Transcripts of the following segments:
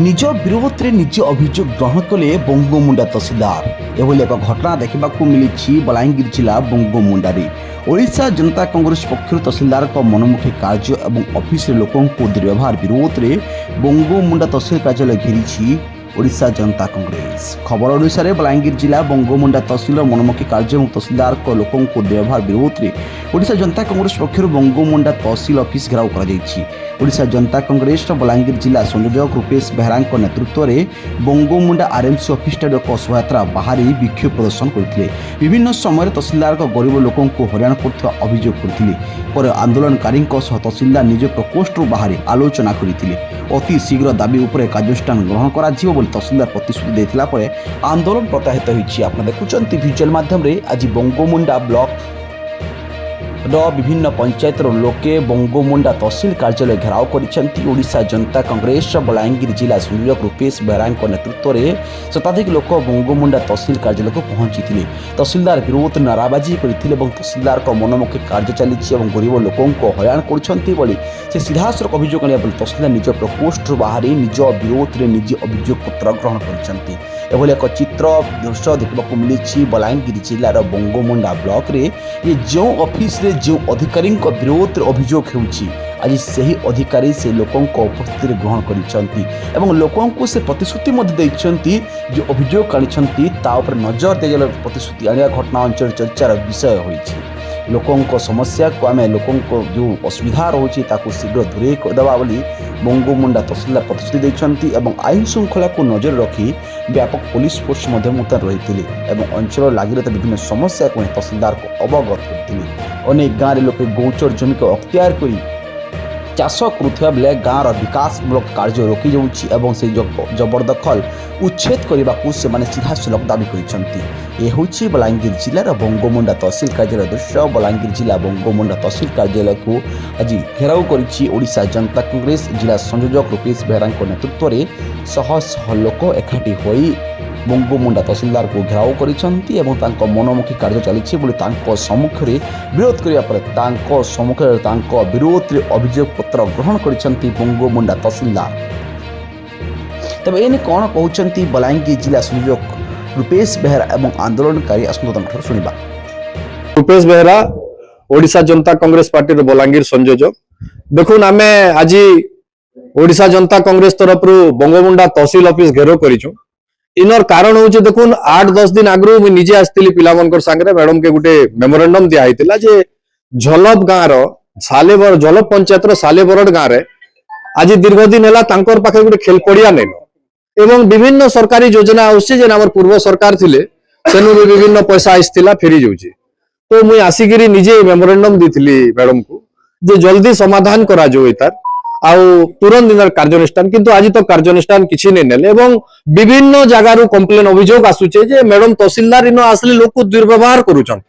নিজ বিরোধে নিজে অভিযোগ গ্রহণ কলে বঙ্গমুন্ডা তহসিলদার এভাবে এক ঘটনা দেখা মিলিছি বলাঙ্গীর জেলা বঙ্গমুন্ডারে। ওড়িশা জনতা কংগ্রেস পক্ষ তহসিলদার মনোমুখী কার্য এবং অফিসের লোক দুর্ব্যবহার বিরোধে বঙ্গমুন্ডা তহসিল কার্যালয় ঘেরিছি ওড়িশা জনতা কংগ্রেস। খবর অনুসারে বলাঙ্গীর জেলা বঙ্গমুন্ডা তহসিলর মনোমুখী কার্য এবং তহসিলদার লোক দুর্ব্যবহার বিরোধে ওড়িশা জনতা কংগ্রেস পক্ষ বঙ্গমুন্ডা তহসিল অফিস ঘেরাও করা। ওড়িশা জনতা কংগ্রেসর বଲାଙ୍ଗୀର ଜିଲ୍ଲା ସଂଯୋଜକ ରୂପେଶ ବେହେରାଙ୍କ ନେତୃତ୍ୱରେ ବଙ୍ଗୋମୁଣ୍ଡା ଆର୍ଏମ୍ସି ଅଫିସଠାରୁ ଏକ ଶୋଭାଯାତ୍ରା ବାହାରି ବିକ୍ଷୋଭ ପ୍ରଦର୍ଶନ କରିଥିଲେ। ବିଭିନ୍ନ ସମୟରେ ତହସିଲଦାରଙ୍କ ଗରିବ ଲୋକଙ୍କୁ ହଇରାଣ କରୁଥିବା ଅଭିଯୋଗ କରିଥିଲେ। ପରେ ଆନ୍ଦୋଳନକାରୀଙ୍କ ସହ ତହସିଲଦାର ନିଜ ପ୍ରକୋଷ୍ଠରୁ ବାହାରି ଆଲୋଚନା କରିଥିଲେ। ଅତି ଶୀଘ୍ର ଦାବି ଉପରେ କାର୍ଯ୍ୟାନୁଷ୍ଠାନ ଗ୍ରହଣ କରାଯିବ ବୋଲି ତହସିଲଦାର ପ୍ରତିଶ୍ରୁତି ଦେଇଥିଲା ପରେ ଆନ୍ଦୋଳନ ପ୍ରତ୍ୟାହୃତ ହୋଇଛି। ଆପଣ ଦେଖୁଛନ୍ତି ଭିଜୁଆଲ ମାଧ୍ୟମରେ ଆଜି ବଙ୍ଗୋମୁଣ୍ଡା ବ୍ଲକ विभिन्न पंचायतर लोके बंगोमुंडा तहसिल कार्यालय घेराव करिसेंती। जनता कांग्रेस बलांगीर जिला संयोजक रूपेश बेहरा नेतृत्व में शताधिक लोक बंगोमुंडा तहसिल कार्यालय को पहुंची। तहसिलदार विरोध नाराबाजी करते तहसिलदार मनोमुखी कार्य चली गरीब लोकों को हईराण कर सीधासख अभियोग आने तहसिलदार निज प्रकोष्ठ बाहरी निज विरोध में निजे अभियोग पत्र ग्रहण कर एक चित्र दृश्य देखा मिली बलांगीर जिलार बंगोमुंडा ब्लॉक रे ये जो ऑफिस रे जो अधिकारी विरोध अभियोग होउछि आज सही अधिकारी से लोकों उपस्थिति ग्रहण कर लोकों को से प्रतिश्रुति जो अभियोग आनी नजर दे प्रतिश्रुति आने घटना अंचल चर्चार विषय होइछि। लोकों समस्या को आम लोकों जो असुविधा रोचे शीघ्र दूरे करदेवा बंगोमुंडा तहसिलदार प्रतिश्रुति देते आईन श्रृंखला को नजर रखी व्यापक पुलिस फोर्स मुतयन रही अंचल लगी रहता विभिन्न समस्या को तहसिलदार को अवगत करते। अनेक गाँव में लोके गौचर जमी को अख्तियार कर चाष करुवा बेले गाँवर विकासमूलक कार्य रोकी जाऊँगी से जबरदखल उच्छेद करने को से सीधासलख दाबी कर बलांगीर जिलार बंगोमुंडा तहसिल कार्यालय दृश्य। बलांगीर जिला बंगोमुंडा तहसिल कार्यालय को आज घेराव करिसा जनता कांग्रेस जिला संयोजक रूपेश बेहरा नेतृत्व में शह शह लोक एकाठी होई बंगोमुंडा तहसिलदार को घेराव करिसेंती मनोमुखी कार्य चली सम्मुखें विरोध करने सम्मुखें विरोध में अभियोग पत्र ग्रहण करिसेंती बंगोमुंडा तहसिलदार। तबे एने कौन कहते बलांगीर जिला संयोजक रूपेश बेहरा एवं आंदोलनकारी आसंता शुणा। रूपेश बेहरा ओडिशा जनता कांग्रेस पार्टी बलांगीर संयोजक। देखुन आम आज ओडिशा जनता कांग्रेस तरफ बंगोमुंडा तहसिल ऑफिस घेराव करिछु। इनर कारण हूँ देखुन 8-10 दिन आगु मुझे निजे आसती पिला सांगे मैडम के गोटे मेमोरेंडम दिया जे झलप गाँव सालेबर झलप पंचायत सालेबरड गाँव में आज दीर्घ दिन है पाखे गोटे खेल पड़िया नहीं एवं विभिन्न सरकारी योजना आम पूर्व सरकार थिले सेनु भी विभिन्न पैसा आसला फेरी जाऊँगी। तो मुझे आसिकी निजे मेमोरेंडम दी मैडम को जे जल्दी समाधान करा तार आउ तुरंत दिन कार्यानुष्ठान किंतु आज तो कार्यानुष्ठान किसी नहीं नेले एवं विभिन्न जगार कंप्लेन अभियोग आसुचे जे मैडम तहसिलदार इन आसले लोक दुर्व्यवहार करुचन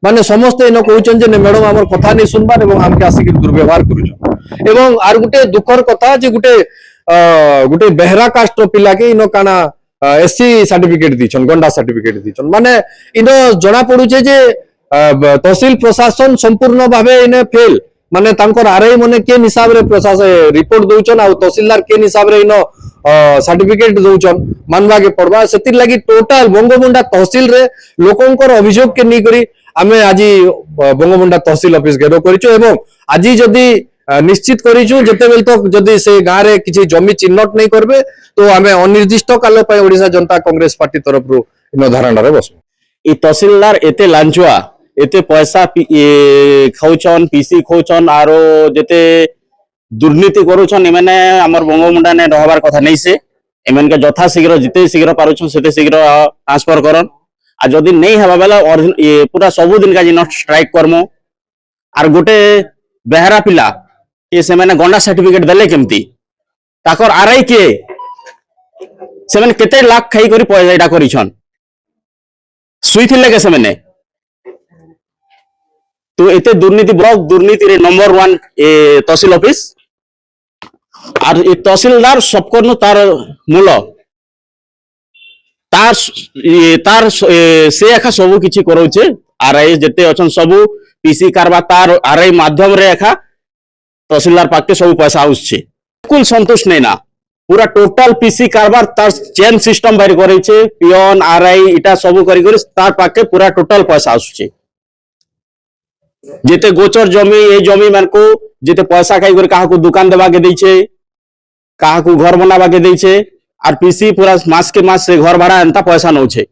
माने समस्त इन कहउचन जे मैडम आमर कथा नहीं सुनबार एवं आमके आसिक दुर्व्यवहार करुचन एवं आर गुटे दुखर कथा जे गुटे बेहरा कास्ट पिला के इन काना एससी सर्टिफिकेट दीछन गंडा सर्टिफिकेट दीछन माने इन जना पड़ुचे जे तहसिल प्रशासन संपूर्ण भावे इने फेल माने तांकर आरआई मने के हिसाब रे प्रशासन रिपोर्ट दउचन आ तहसीलदार के हिसाब रे इन सर्टिफिकेट दउचन मानवा के पड़वा सेतिर लागि टोटल बंगोमुंडा तहसील रे लोकंकर अभियोग के नहीं करी आमे आज बंगोमुंडा तहसील ऑफिस घेराव करिछु एवं आज जदी निश्चित करिछु जते बेल तक जदी से गाँ रे किछि जमी चिन्हट नहीं करबे तो आमे अनिर्दिष्ट काल पय ओडिशा जनता कांग्रेस पार्टी तरफ रो इन धारणा रे बसु। ई तहसीलदार एते लांचुआ एते पैसा खाऊन पीसी खाऊन आरो जेते दुर्नीति करुछन एमने हमर बंगोमुंडा ने रहबार कथा नहीं से एमन के यथा शीघ्र जिते शीघ्र पारुछन सेते शीघ्र ट्रांसफर करन आ जदी नहीं हबा बेला ये पूरा सब दिन का जिन स्ट्राइक करमो आर गोटे बेहरा पिला ये से माने गंडा सर्टिफिकेट देले केमती ताकर आरआई के से माने केते लाख खाई करी पैसा एटा करिछन सुइथिले के से माने तो इतने दुर्नीति ब्लॉक दुर्नीति रे नंबर 1 तहसील ऑफिस और ये तहसीलदार सबको तार मूल तार से एखा सब किछि करोचे आरआई जते अछन सब पीसी कारबा तार आरआई माध्यम रे एखा तहसीलदार पाके सब पैसा आउछे बिल्कुल संतुष्ट नहीं ना पूरा टोटल पीसी कारबार तार चेन सिस्टम बाहर करेছে पियन आरआई इटा सब करी करी तार पाके पूरा टोटल पैसा आसुचे जेते गोचर जमी ए जमी मान को जेते पैसा खाई कर काहा को दुकान देवा के देइछे काहा को घर बनावा के देइछे और पीसी पूरा मास के मास से घर भाड़ा एंता पैसा नउछे